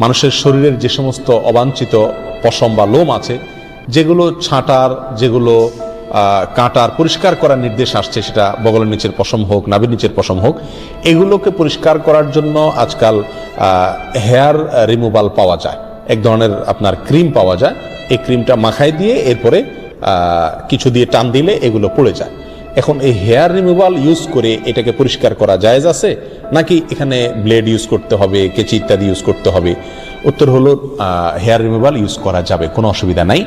মানুষের শরীরের যে সমস্ত অবাঞ্ছিত পশম বা লোম আছে, যেগুলো ছাঁটার, যেগুলো কাটার, পরিষ্কার করার নির্দেশ আসছে, সেটা বগলের নিচের পশম হোক, নাভির নিচের পশম হোক, এগুলোকে পরিষ্কার করার জন্য আজকাল হেয়ার রিমুভাল পাওয়া যায়। এক ধরনের আপনার ক্রিম পাওয়া যায়। এই ক্রিমটা মাখায় দিয়ে এরপরে কিছু দিয়ে টান দিলে এগুলো পড়ে যায়। এখন এই হেয়ার রিমুভাল ইউজ করে এটাকে পরিষ্কার করা জায়েজ আছে, নাকি এখানে ব্লেড ইউজ করতে হবে, কেচি ইত্যাদি ইউজ করতে হবে? উত্তর হলো হেয়ার রিমুভাল ইউজ করা যাবে, কোনো অসুবিধা নাই।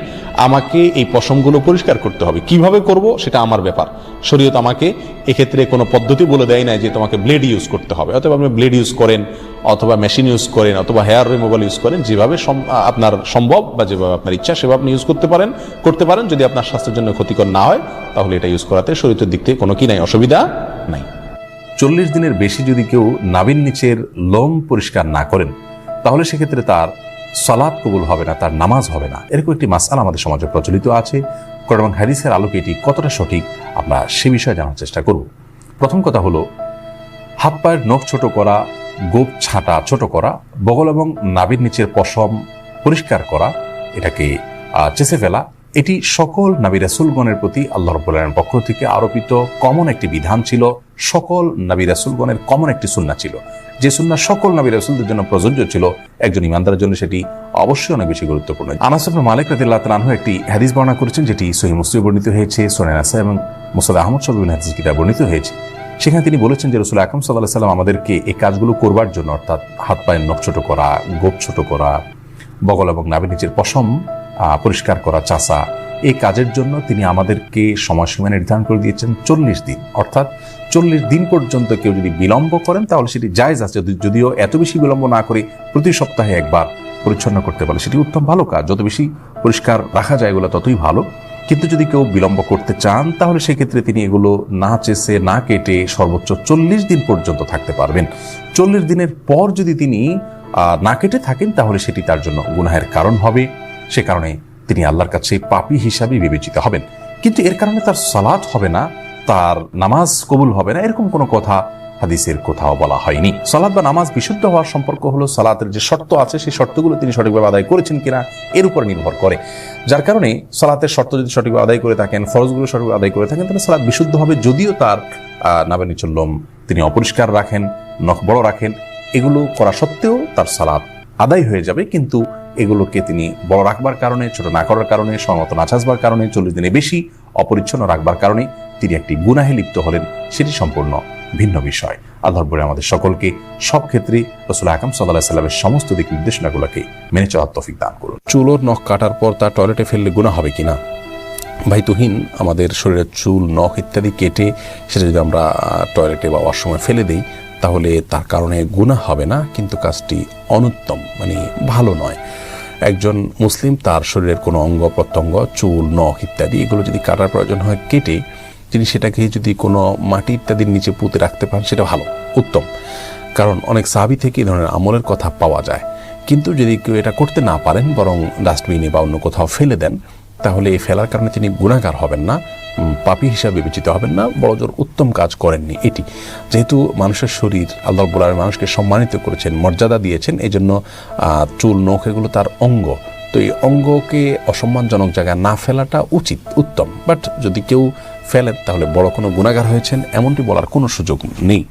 আমাকে এই পশমগুলো পরিষ্কার করতে হবে, কিভাবে করব সেটা আমার ব্যাপার। শরীয়ত আমাকে এক্ষেত্রে কোনো পদ্ধতি বলে দেয় না যে তোমাকে ব্লেড ইউজ করতে হবে। অথবা আপনি ব্লেড ইউজ করেন, অথবা মেশিন ইউজ করেন, অথবা হেয়ার রিমুভাল ইউজ করেন, যেভাবে আপনার সম্ভব বা যেভাবে আপনার ইচ্ছা সেভাবে আপনি ইউজ করতে পারেন। যদি আপনার স্বাস্থ্যের জন্য ক্ষতিকর না হয় তাহলে এটা ইউজ করাতে শরীয়তের দিক থেকে কোনো কি নাই, অসুবিধা নাই। 40 দিনের বেশি যদি কেউ নাভির নিচের লোম পরিষ্কার না করেন তাহলে সেক্ষেত্রে তার সালাত কবুল হবে না, তার নামাজ হবে না। এরকম একটি মাসআলা আমাদের সমাজে প্রচলিত আছে। কোরআন এবং হাদিসের আলোকে এটি কতটা সঠিক আমরা সে বিষয়ে জানার চেষ্টা করব। প্রথম কথা হলো, হাত পায়ের নখ ছোট করা, গোপ ছাঁটা ছোট করা, বগল এবং নাভির নিচের পশম পরিষ্কার করা, এটাকে চেঁচে ফেলা, এটি সকল নবী রাসূলগণের প্রতি আল্লাহ রাব্বুল আলামিনের পক্ষ থেকে আরোপিত কমন একটি বিধান ছিল। সকল নবী রাসূলগণের কমন একটি সুন্নাহ ছিল, যে সুন্নাহ সকল নবী রাসূলদের জন্য প্রযোজ্য ছিল। একজন ইমানদারের জন্য সেটি অবশ্যই অনেক বেশি গুরুত্বপূর্ণ। আনাস ইবনে মালিক রাদিয়াল্লাহু তাআলা আনহু একটি হাদিস বর্ণনা করেছেন, যেটি সহিহ মুসলিমে বর্ণিত হয়েছে, সুনান নাসাঈ এবং মুসনাদ আহমদ সহ বিভিন্ন হাদিস কিতাবে বর্ণিত হয়েছে। সেখানে তিনি বলেছেন যে রাসূল আকরাম সাল্লাল্লাহু আলাইহি ওয়াসাল্লাম আমাদেরকে এই কাজগুলো করবার জন্য, অর্থাৎ হাত পায়ের নখ ছোট করা, গোপ ছোট করা, বগল এবং নাভির নিচের পশম পরিষ্কার করা, চাষা, এই কাজের জন্য তিনি আমাদেরকে সময়সীমা নির্ধারণ করে দিয়েছেন 40 দিন। অর্থাৎ 40 দিন পর্যন্ত কেউ যদি বিলম্ব করেন তাহলে সেটি জায়েজ আছে। যদিও এত বেশি বিলম্ব না করে প্রতি সপ্তাহে একবার পরিচ্ছন্ন করতে পারে সেটি উত্তম, ভালো কাজ। যত বেশি পরিষ্কার রাখা যায় এগুলো ততই ভালো। কিন্তু যদি কেউ বিলম্ব করতে চান তাহলে সেক্ষেত্রে তিনি এগুলো না চেষে, না কেটে সর্বোচ্চ 40 দিন পর্যন্ত থাকতে পারবেন। 40 দিনের পর যদি তিনি না কেটে থাকেন তাহলে সেটি তার জন্য গুনাহের কারণ হবে। সে কারণে তিনি আল্লাহর কাছে পাপী হিসাবে বিবেচিত হবেন। কিন্তু এর কারণে তার সালাত হবে না, তার নামাজ কবুল হবে না, এরকম কোনো কথা হাদিসের কোথাও বলা হয়নি। সালাত বা নামাজ বিশুদ্ধ হওয়ার সম্পর্ক হলো সালাতের যে শর্ত আছে সেই শর্তগুলো তিনি সঠিকভাবে আদায় করেছেন কিনা এর উপর নির্ভর করে। যার কারণে সালাতের শর্ত যদি সঠিকভাবে আদায় করে থাকেন, ফরজগুলো সঠিকভাবে আদায় করে থাকেন, তাহলে সালাত বিশুদ্ধ হবে। যদিও তার নাভির নিচের লোম তিনি অপরিষ্কার রাখেন, নখ বড় রাখেন, এগুলো করা সত্ত্বেও তার সালাত আদায় হয়ে যাবে। কিন্তু এগুলোকে তিনি বড় রাখবার কারণে, ছোট না করার কারণে, সময়মতো না চাষবার কারণে, 40 দিনে বেশি অপরিচ্ছন্ন রাখবার কারণে তিনি একটি গুনাহে লিপ্ত হলেন, সেটি সম্পূর্ণ ভিন্ন বিষয়। আল্লাহ রাব্বুল আলামিন আমাদের সকলকে সব ক্ষেত্রে রাসূল আকরাম সাল্লাল্লাহু আলাইহি ওয়াসাল্লামের সমস্ত দিক নির্দেশনাগুলোকে মেনে চলার তৌফিক দান করুন। চুল ও নখ কাটার পর তা টয়লেটে ফেললে গুনাহ হবে কিনা? ভাই তুহিন, আমাদের শরীরের চুল, নখ ইত্যাদি কেটে সেটা যদি আমরা টয়লেটে বা ওয়াশরুমে ফেলে দিই তাহলে তার কারণে গুনাহ হবে না, কিন্তু কাজটি অনুত্তম, মানে ভালো নয়। একজন মুসলিম তার শরীরের কোনো অঙ্গ প্রত্যঙ্গ, চুল, নখ ইত্যাদি এগুলো যদি কাটার প্রয়োজন হয় কেটে তিনি সেটাকে যদি কোনো মাটি ইত্যাদির নিচে পুঁতে রাখতে পারেন সেটা ভালো, উত্তম। কারণ অনেক সাহাবী থেকে এই ধরনের আমলের কথা পাওয়া যায়। কিন্তু যদি কেউ এটা করতে না পারেন, বরং ডাস্টবিনে বা অন্য কোথাও ফেলে দেন, তাহলে এই ফেলার কারণে তিনি গুনাহগার হবেন না, পাপী হিসাবে বিবেচিত হবেন না, বড়জোর উত্তম কাজ করেননি। এটি যেহেতু মানুষের শরীর, আল্লাহ রাব্বুল আলামিন মানুষকে সম্মানিত করেছেন, মর্যাদা দিয়েছেন, এই জন্য চুল, নখ এগুলো তার অঙ্গ। তো এই অঙ্গকে অসম্মানজনক জায়গায় না ফেলাটা উচিত, উত্তম। বাট যদি কেউ ফেলেন তাহলে বড় কোনো গুনাহগার হয়েছেন এমনটি বলার কোনো সুযোগ নেই।